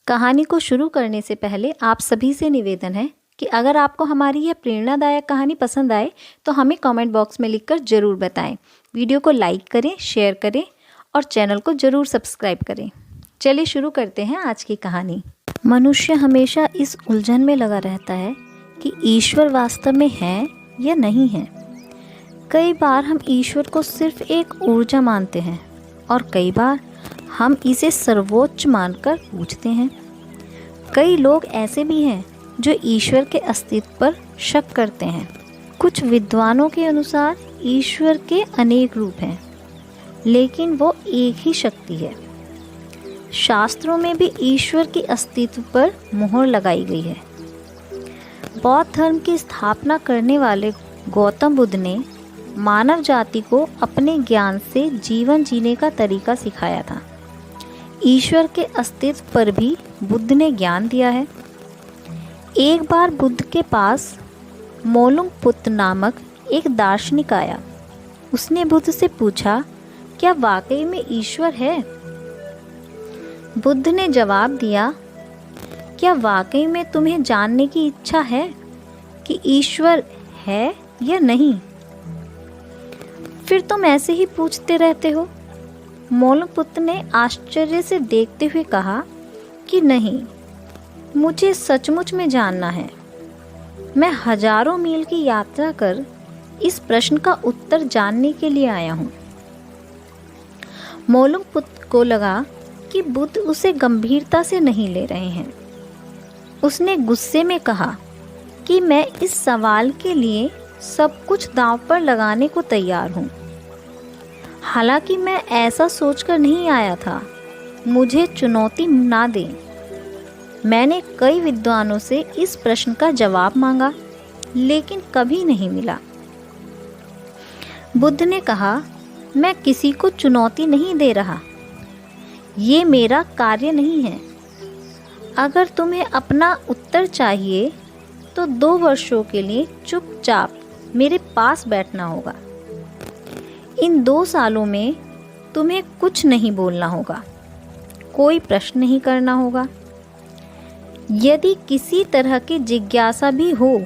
कहानी को शुरू करने से पहले आप सभी से निवेदन है कि अगर आपको हमारी यह प्रेरणादायक कहानी पसंद आए तो हमें कमेंट बॉक्स में लिखकर ज़रूर बताएं। वीडियो को लाइक करें, शेयर करें और चैनल को ज़रूर सब्सक्राइब करें। चलिए शुरू करते हैं आज की कहानी। मनुष्य हमेशा इस उलझन में लगा रहता है कि ईश्वर वास्तव में है या नहीं है। कई बार हम ईश्वर को सिर्फ एक ऊर्जा मानते हैं और कई बार हम इसे सर्वोच्च मानकर पूछते हैं। कई लोग ऐसे भी हैं जो ईश्वर के अस्तित्व पर शक करते हैं। कुछ विद्वानों के अनुसार ईश्वर के अनेक रूप हैं, लेकिन वो एक ही शक्ति है। शास्त्रों में भी ईश्वर के अस्तित्व पर मुहर लगाई गई है। बौद्ध धर्म की स्थापना करने वाले गौतम बुद्ध ने मानव जाति को अपने ज्ञान से जीवन जीने का तरीका सिखाया था। ईश्वर के अस्तित्व पर भी बुद्ध ने ज्ञान दिया है। एक बार बुद्ध के पास मोलुंगपुत्र नामक एक दार्शनिक आया। उसने बुद्ध से पूछा, क्या वाकई में ईश्वर है? बुद्ध ने जवाब दिया, क्या वाकई में तुम्हें जानने की इच्छा है कि ईश्वर है या नहीं? फिर तुम ऐसे ही पूछते रहते हो। मोलुंगपुत्र ने आश्चर्य से देखते हुए कहा कि नहीं, मुझे सचमुच में जानना है। मैं हजारों मील की यात्रा कर इस प्रश्न का उत्तर जानने के लिए आया हूँ। मोलुंगपुत्र को लगा कि बुद्ध उसे गंभीरता से नहीं ले रहे हैं। उसने गुस्से में कहा कि मैं इस सवाल के लिए सब कुछ दांव पर लगाने को तैयार हूँ। हालांकि मैं ऐसा सोचकर नहीं आया था। मुझे चुनौती ना दें। मैंने कई विद्वानों से इस प्रश्न का जवाब मांगा, लेकिन कभी नहीं मिला। बुद्ध ने कहा, मैं किसी को चुनौती नहीं दे रहा। ये मेरा कार्य नहीं है। अगर तुम्हें अपना उत्तर चाहिए तो 2 वर्षों के लिए चुपचाप मेरे पास बैठना होगा। इन 2 सालों में तुम्हें कुछ नहीं बोलना होगा, कोई प्रश्न नहीं करना होगा। यदि किसी तरह की जिज्ञासा भी हो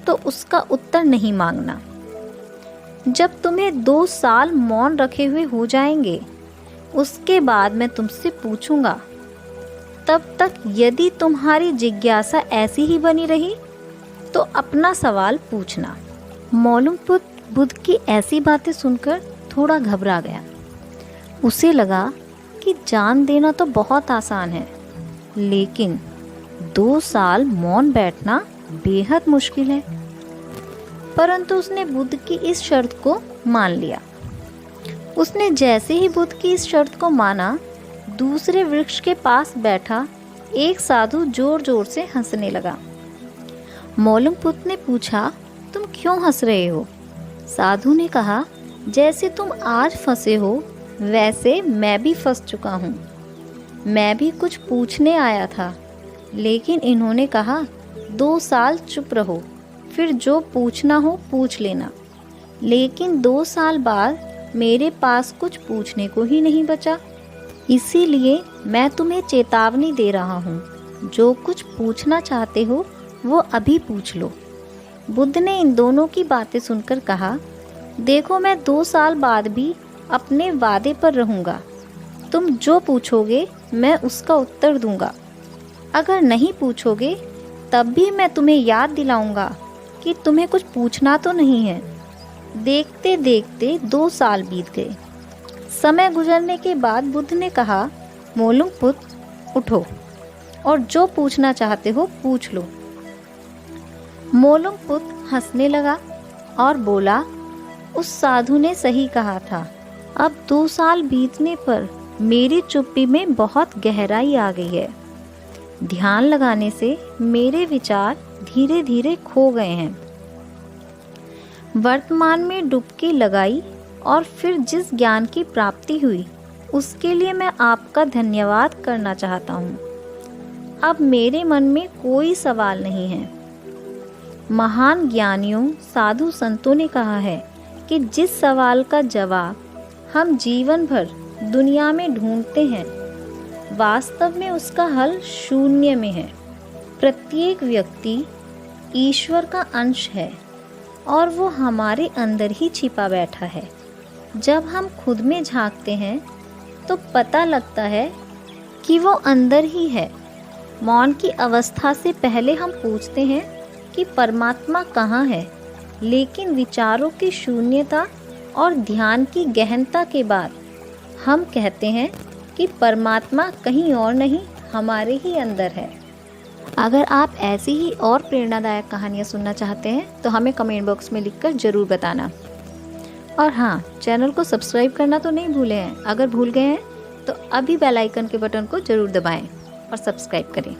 तो उसका उत्तर नहीं मांगना। जब तुम्हें 2 साल मौन रखे हुए हो जाएंगे, उसके बाद मैं तुमसे पूछूंगा। तब तक यदि तुम्हारी जिज्ञासा ऐसी ही बनी रही तो अपना सवाल पूछना। मोलुंगपुत्र बुद्ध की ऐसी बातें सुनकर थोड़ा घबरा गया। उसे लगा कि जान देना तो बहुत आसान है, लेकिन 2 साल मौन बैठना बेहद मुश्किल है। परंतु उसने बुद्ध की इस शर्त को मान लिया। उसने जैसे ही बुद्ध की इस शर्त को माना, दूसरे वृक्ष के पास बैठा एक साधु जोर जोर से हंसने लगा। मोलुंगपुत्र ने पूछा, तुम क्यों हंस रहे हो? साधु ने कहा, जैसे तुम आज फंसे हो वैसे मैं भी फंस चुका हूँ। मैं भी कुछ पूछने आया था, लेकिन इन्होंने कहा 2 साल चुप रहो, फिर जो पूछना हो पूछ लेना। लेकिन 2 साल बाद मेरे पास कुछ पूछने को ही नहीं बचा। इसीलिए मैं तुम्हें चेतावनी दे रहा हूँ, जो कुछ पूछना चाहते हो वो अभी पूछ लो। बुद्ध ने इन दोनों की बातें सुनकर कहा, देखो, मैं 2 साल बाद भी अपने वादे पर रहूँगा। तुम जो पूछोगे मैं उसका उत्तर दूंगा। अगर नहीं पूछोगे तब भी मैं तुम्हें याद दिलाऊंगा कि तुम्हें कुछ पूछना तो नहीं है। देखते देखते 2 साल बीत गए। समय गुजरने के बाद बुद्ध ने कहा, मोलुंगपुत्र उठो और जो पूछना चाहते हो पूछ लो। मोलुंगपुत्र हंसने लगा और बोला, उस साधु ने सही कहा था। अब 2 साल बीतने पर मेरी चुप्पी में बहुत गहराई आ गई है। ध्यान लगाने से मेरे विचार धीरे धीरे खो गए हैं। वर्तमान में डुबकी लगाई और फिर जिस ज्ञान की प्राप्ति हुई उसके लिए मैं आपका धन्यवाद करना चाहता हूँ। अब मेरे मन में कोई सवाल नहीं है। महान ज्ञानियों, साधु संतों ने कहा है कि जिस सवाल का जवाब हम जीवन भर दुनिया में ढूंढते हैं वास्तव में उसका हल शून्य में है। प्रत्येक व्यक्ति ईश्वर का अंश है और वो हमारे अंदर ही छिपा बैठा है। जब हम खुद में झांकते हैं तो पता लगता है कि वो अंदर ही है। मौन की अवस्था से पहले हम पूछते हैं कि परमात्मा कहाँ है, लेकिन विचारों की शून्यता और ध्यान की गहनता के बाद हम कहते हैं कि परमात्मा कहीं और नहीं, हमारे ही अंदर है। अगर आप ऐसी ही और प्रेरणादायक कहानियाँ सुनना चाहते हैं तो हमें कमेंट बॉक्स में लिखकर ज़रूर बताना। और हाँ, चैनल को सब्सक्राइब करना तो नहीं भूले हैं। अगर भूल गए हैं तो अभी बेल आइकन के बटन को ज़रूर दबाएं और सब्सक्राइब करें।